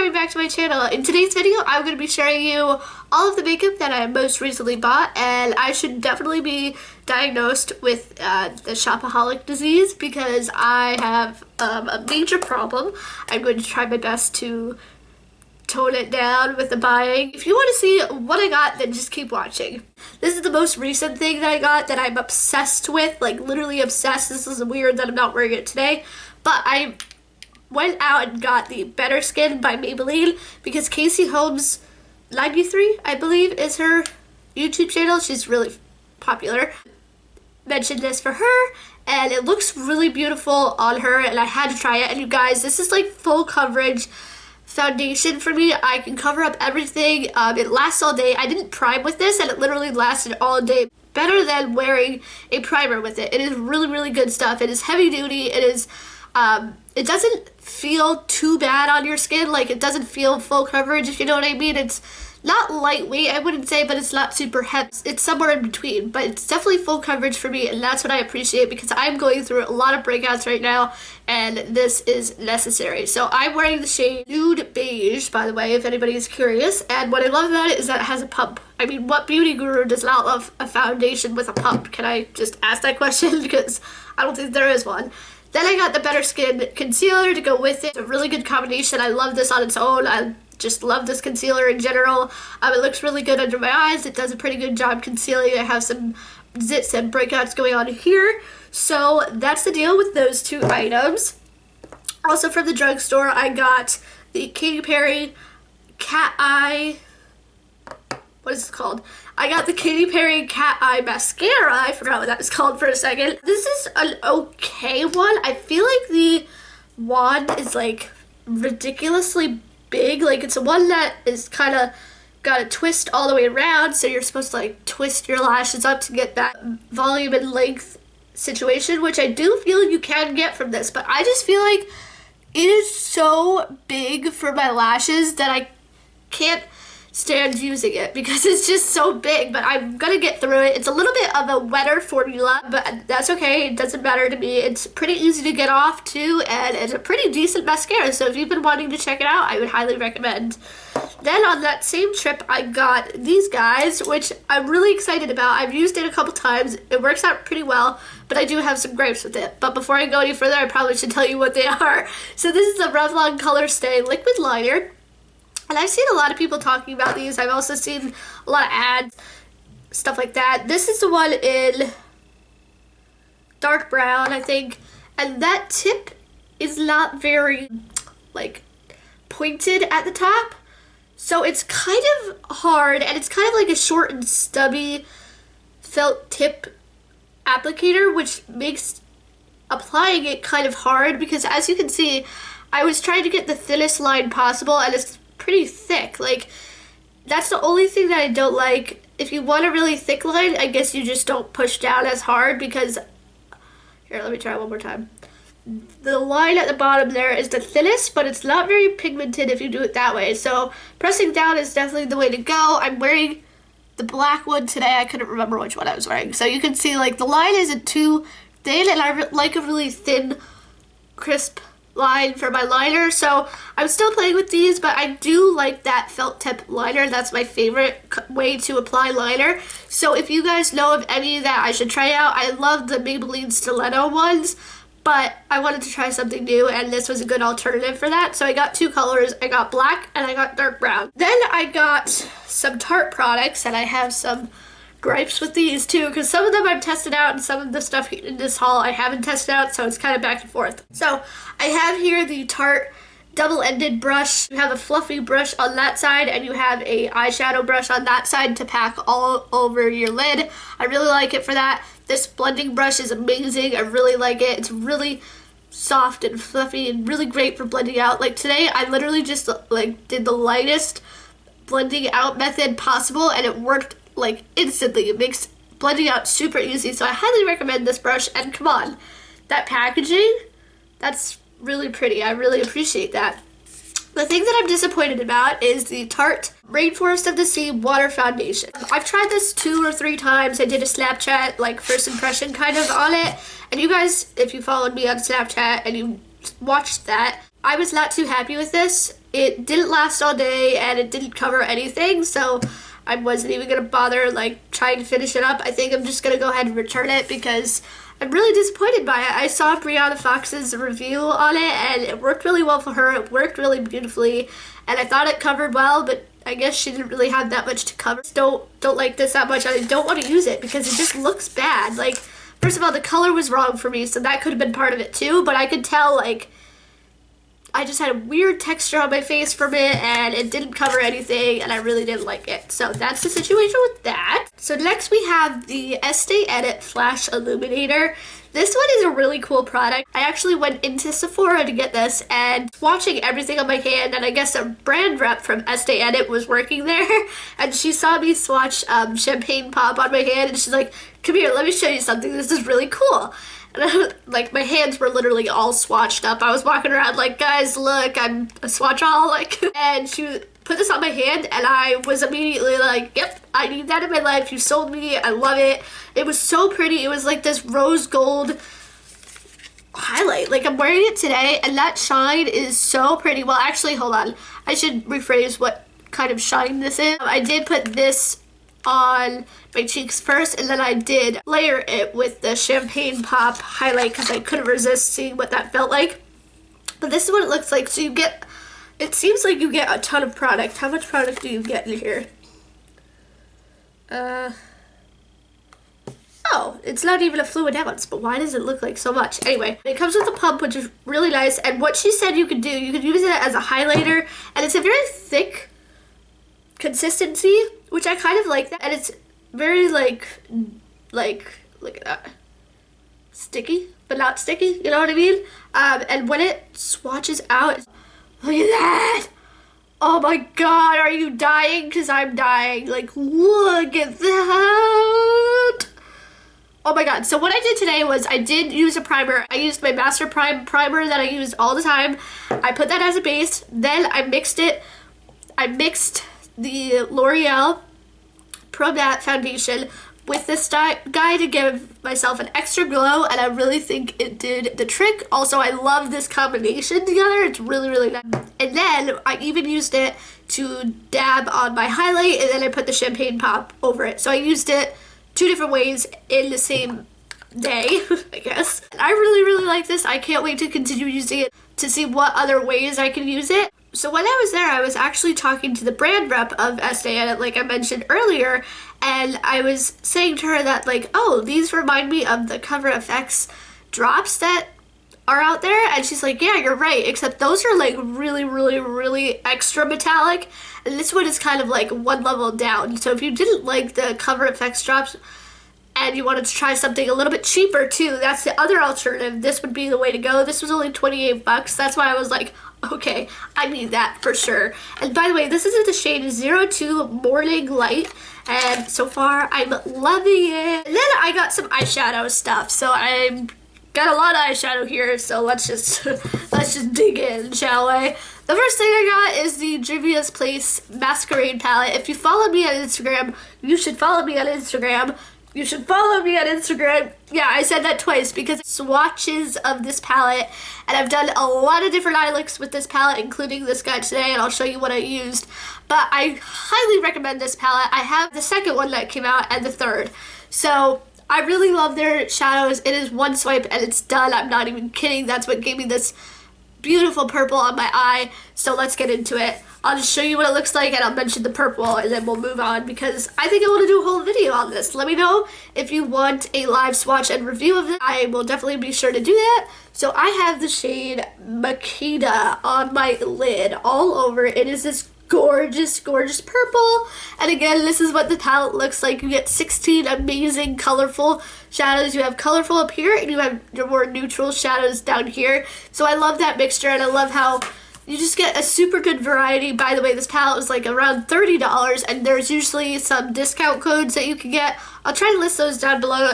coming back to my channel. In today's video, I'm going to be showing you all of the makeup that I most recently bought, and I should definitely be diagnosed with the shopaholic disease because I have a major problem. I'm going to try my best to tone it down with the buying. If you want to see what I got, then just keep watching. This is the most recent thing that I got that I'm obsessed with, like literally obsessed. This is weird that I'm not wearing it today, but I went out and got the Better Skin by Maybelline because Casey Holmes 93, I believe, is her YouTube channel. She's really popular. Mentioned this for her, and it looks really beautiful on her, and I had to try it. And you guys, this is like full coverage foundation for me. I can cover up everything. It lasts all day. I didn't prime with this, and it literally lasted all day. Better than wearing a primer with it. It is really, really good stuff. It is heavy duty. It is it doesn't feel too bad on your skin. Like, it doesn't feel full coverage, if you know what I mean. It's not lightweight, I wouldn't say, but it's not super heavy. It's somewhere in between, but it's definitely full coverage for me, and that's what I appreciate because I'm going through a lot of breakouts right now, and this is necessary. So I'm wearing the shade Nude Beige, by the way, if anybody's curious, and what I love about it is that it has a pump. I mean, what beauty guru does not love a foundation with a pump? Can I just ask that question? Because I don't think there is one. Then I got the Better Skin concealer to go with it. It's a really good combination. I love this on its own. I just love this concealer in general. It looks really good under my eyes. It does a pretty good job concealing. I have some zits and breakouts going on here. So that's the deal with those two items. Also from the drugstore, I got the Katy Perry Cat Eye. What is it called? I got the Katy Perry Cat Eye Mascara. I forgot what that was called for a second. This is an okay one. I feel like the wand is like ridiculously big. Like, it's a one that is kind of got a twist all the way around, so you're supposed to like twist your lashes up to get that volume and length situation, which I do feel you can get from this, but I just feel like it is so big for my lashes that I can't stand using it because it's just so big, but I'm gonna get through it. It's a little bit of a wetter formula, but that's okay. It doesn't matter to me. It's pretty easy to get off too, and it's a pretty decent mascara, so if you've been wanting to check it out, I would highly recommend. Then on that same trip, I got these guys, which I'm really excited about. I've used it a couple times. It works out pretty well, but I do have some gripes with it. But before I go any further, I probably should tell you what they are. So this is the Revlon Color Stay Liquid Liner. And I've seen a lot of people talking about these. I've also seen a lot of ads, stuff like that. This is the one in dark brown, I think. And that tip is not very, like, pointed at the top. So it's kind of hard, and it's kind of like a short and stubby felt tip applicator, which makes applying it kind of hard because, as you can see, I was trying to get the thinnest line possible, and it's pretty thick. Like, that's the only thing that I don't like. If you want a really thick line, I guess you just don't push down as hard because, here, let me try one more time. The line at the bottom there is the thinnest, but it's not very pigmented if you do it that way. So pressing down is definitely the way to go. I'm wearing the black one today. I couldn't remember which one I was wearing. So you can see, like, the line isn't too thin, and I like a really thin, crisp line for my liner. So I'm still playing with these, but I do like that felt tip liner. That's my favorite way to apply liner. So if you guys know of any that I should try out, I love the Maybelline Stiletto ones, but I wanted to try something new, and this was a good alternative for that. So I got two colors. I got black and I got dark brown. Then I got some Tarte products, and I have some gripes with these too, because some of them I've tested out and some of the stuff in this haul I haven't tested out, so it's kind of back and forth. So I have here the Tarte double-ended brush. You have a fluffy brush on that side, and you have a eyeshadow brush on that side to pack all over your lid. I really like it for that. This blending brush is amazing. I really like it. It's really soft and fluffy and really great for blending out. Like today, I literally just like did the lightest blending out method possible, and it worked like instantly. It makes blending out super easy, so I highly recommend this brush. And come on, that packaging, that's really pretty. I really appreciate that. The thing that I'm disappointed about is the Tarte Rainforest of the Sea Water Foundation. I've tried this 2 or 3 times. I did a Snapchat, like, first impression kind of on it. And you guys, if you followed me on Snapchat and you watched that, I was not too happy with this. it didn't last all day and it didn't cover anything, so I wasn't even gonna bother like trying to finish it up. I think I'm just gonna go ahead and return it because I'm really disappointed by it. I saw Brianna Fox's review on it and it worked really well for her. It worked really beautifully and I thought it covered well, but I guess she didn't really have that much to cover. Don't like this that much. I don't want to use it because it just looks bad. Like, first of all, the color was wrong for me, so that could have been part of it too, but I could tell like I just had a weird texture on my face from it and it didn't cover anything and I really didn't like it. So that's the situation with that. So next we have the Estee Edit Flash Illuminator. This one is a really cool product. I actually went into Sephora to get this and swatching everything on my hand, and I guess a brand rep from Estee Edit was working there and she saw me swatch Champagne Pop on my hand and she's like, come here, let me show you something. This is really cool. And like my hands were literally all swatched up. I was walking around like, guys, look, I'm a swatchaholic. And she put this on my hand and I was immediately like, yep, I need that in my life. You sold me. I love it. It was so pretty. It was like this rose gold highlight. Like I'm wearing it today and that shine is so pretty. Well, actually, hold on. I should rephrase what kind of shine this is. I did put this on my cheeks first and then I did layer it with the Champagne Pop highlight because I couldn't resist seeing what that felt like. But this is what it looks like. So you get, it seems like you get a ton of product. How much product do you get in here? Oh, it's not even a fluid ounce, but why does it look like so much? Anyway, it comes with a pump, which is really nice, and what she said you could do, you could use it as a highlighter, and it's a very thick consistency, which I kind of like that, and it's very like look at that, sticky but not sticky, you know what I mean? And when it swatches out, look at that. Oh my god, are you dying? Because I'm dying. Like, look at that. Oh my god. So what I did today was I did use a primer. I used my Master Prime primer that I use all the time. I put that as a base, then I mixed it. I mixed the L'Oreal Pro Matte foundation with this guy to give myself an extra glow, and I really think it did the trick. Also, I love this combination together. It's really, really nice. And then I even used it to dab on my highlight, and then I put the Champagne Pop over it. So I used it 2 different ways in the same day, I guess. And I really, really like this. I can't wait to continue using it to see what other ways I can use it. So when I was there, I was actually talking to the brand rep of Estee Edit, like I mentioned earlier, and I was saying to her that like, oh, these remind me of the Cover FX drops that are out there, and she's like, yeah, you're right, except those are like really, really, really extra metallic, and this one is kind of like one level down. So if you didn't like the Cover FX drops and you wanted to try something a little bit cheaper too, that's the other alternative. This would be the way to go. This was only 28 bucks. That's why I was like, okay, I need that for sure. And by the way, this is in the shade 02 Morning Light, and so far I'm loving it. And then I got some eyeshadow stuff, so I got a lot of eyeshadow here, so let's just dig in, shall we? The first thing I got is the Juvia's Place Masquerade palette. If you follow me on Instagram, you should follow me on Instagram. You should follow me on Instagram. Yeah, I said that twice because swatches of this palette, and I've done a lot of different eye looks with this palette, including this guy today, and I'll show you what I used. But I highly recommend this palette. I have the second one that came out and the third. So I really love their shadows. It is one swipe and it's done. I'm not even kidding. That's what gave me this beautiful purple on my eye. So let's get into it. I'll just show you what it looks like and I'll mention the purple and then we'll move on because I think I want to do a whole video on this. Let me know if you want a live swatch and review of it. I will definitely be sure to do that. So I have the shade Makita on my lid all over. It is this gorgeous, gorgeous purple. And again, this is what the palette looks like. You get 16 amazing colorful shadows. You have colorful up here and you have your more neutral shadows down here. So I love that mixture and I love how you just get a super good variety. By the way, this palette was like around $30 and there's usually some discount codes that you can get. I'll try to list those down below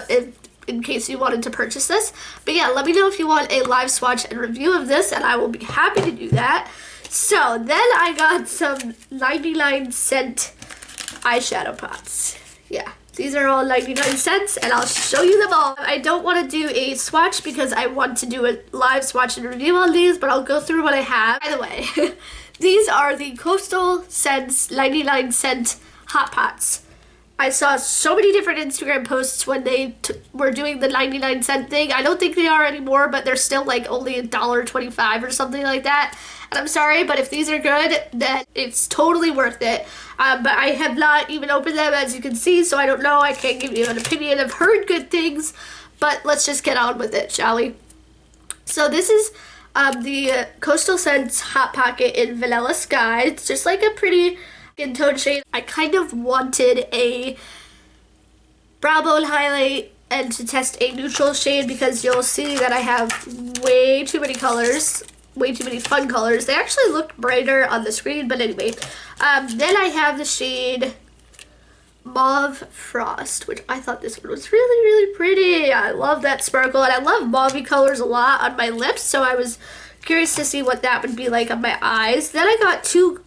in case you wanted to purchase this. But yeah, let me know if you want a live swatch and review of this and I will be happy to do that. So then I got some 99-cent eyeshadow pots. Yeah, These are all 99 cents, and I'll show you them all. I don't want to do a swatch because I want to do a live swatch and review on these, but I'll go through what I have. By the way, these are the Coastal Scents 99 cent hot pots. I saw so many different Instagram posts when they were doing the 99 cent thing. I don't think they are anymore, but they're still like only $1.25 or something like that. And I'm sorry, but if these are good, then it's totally worth it. But I have not even opened them, as you can see, so I don't know. I can't give you an opinion. I've heard good things, but let's just get on with it, shall we? So this is the Coastal Scents Hot Pocket in Vanilla Sky. It's just like a pretty skin tone shade. I kind of wanted a brow bone highlight and to test a neutral shade because you'll see that I have way too many colors, way too many fun colors. They actually look brighter on the screen, but anyway. Then I have the shade Mauve Frost, which I thought this one was really, really pretty. I love that sparkle, and I love mauve colors a lot on my lips, so I was curious to see what that would be like on my eyes. Then I got two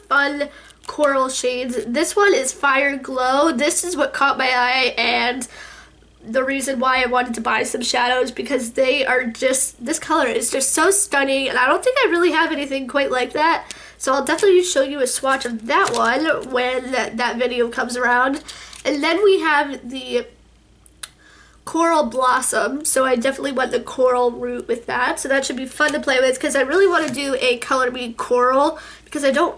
fun coral shades. This one is Fire Glow. This is what caught my eye, and the reason why I wanted to buy some shadows, because they are just, this color is just so stunning, and I don't think I really have anything quite like that. So I'll definitely show you a swatch of that one when that video comes around. And then we have the Coral Blossom. So I definitely went the coral route with that. So that should be fun to play with because I really want to do a Color Me Coral because I don't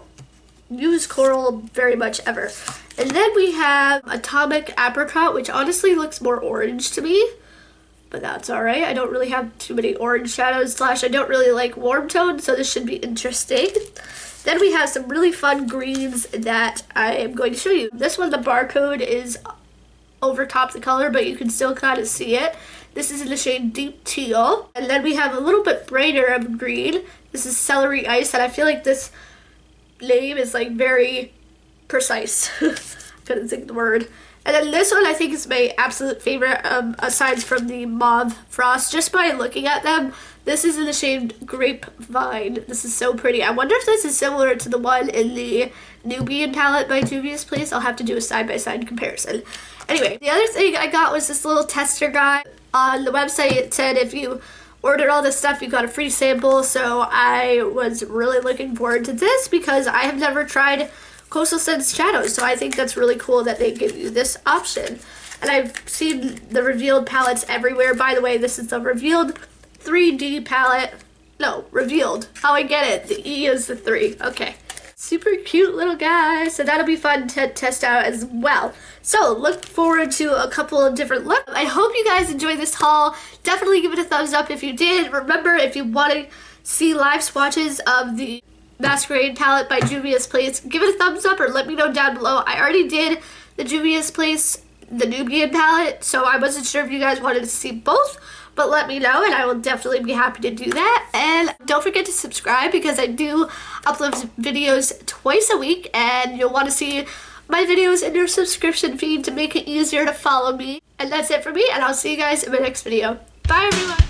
use coral very much ever. And then we have Atomic Apricot, which honestly looks more orange to me. But that's alright. I don't really have too many orange shadows, / I don't really like warm tones, so this should be interesting. Then we have some really fun greens that I am going to show you. This one, the barcode is over top the color, but you can still kind of see it. This is in the shade Deep Teal. And then we have a little bit brighter of green. This is Celery Ice, and I feel like this name is like very precise. Couldn't think of the word. And then this one I think is my absolute favorite, aside from the Mauve Frost, just by looking at them. This is in the shade Grapevine. This is so pretty. I wonder if this is similar to the one in the Nubian palette by Juvia's Place. I'll have to do a side-by-side comparison. Anyway, the other thing I got was this little tester guide. On the website it said if you ordered all this stuff you got a free sample, so I was really looking forward to this because I have never tried Coastal Scents shadows, so I think that's really cool that they give you this option. And I've seen the revealed palettes everywhere. By the way, this is the revealed 3D palette. No, revealed. How I get it. The E is the 3. Okay. Super cute little guy. So that'll be fun to test out as well. So look forward to a couple of different looks. I hope you guys enjoyed this haul. Definitely give it a thumbs up if you did. Remember, if you want to see live swatches of the Masquerade palette by Juvia's Place, give it a thumbs up or let me know down below. I already did the Juvia's Place, the Nubian palette, so I wasn't sure if you guys wanted to see both, but let me know and I will definitely be happy to do that. And don't forget to subscribe because I do upload videos twice a week and you'll want to see my videos in your subscription feed to make it easier to follow me. And that's it for me, and I'll see you guys in my next video. Bye everyone!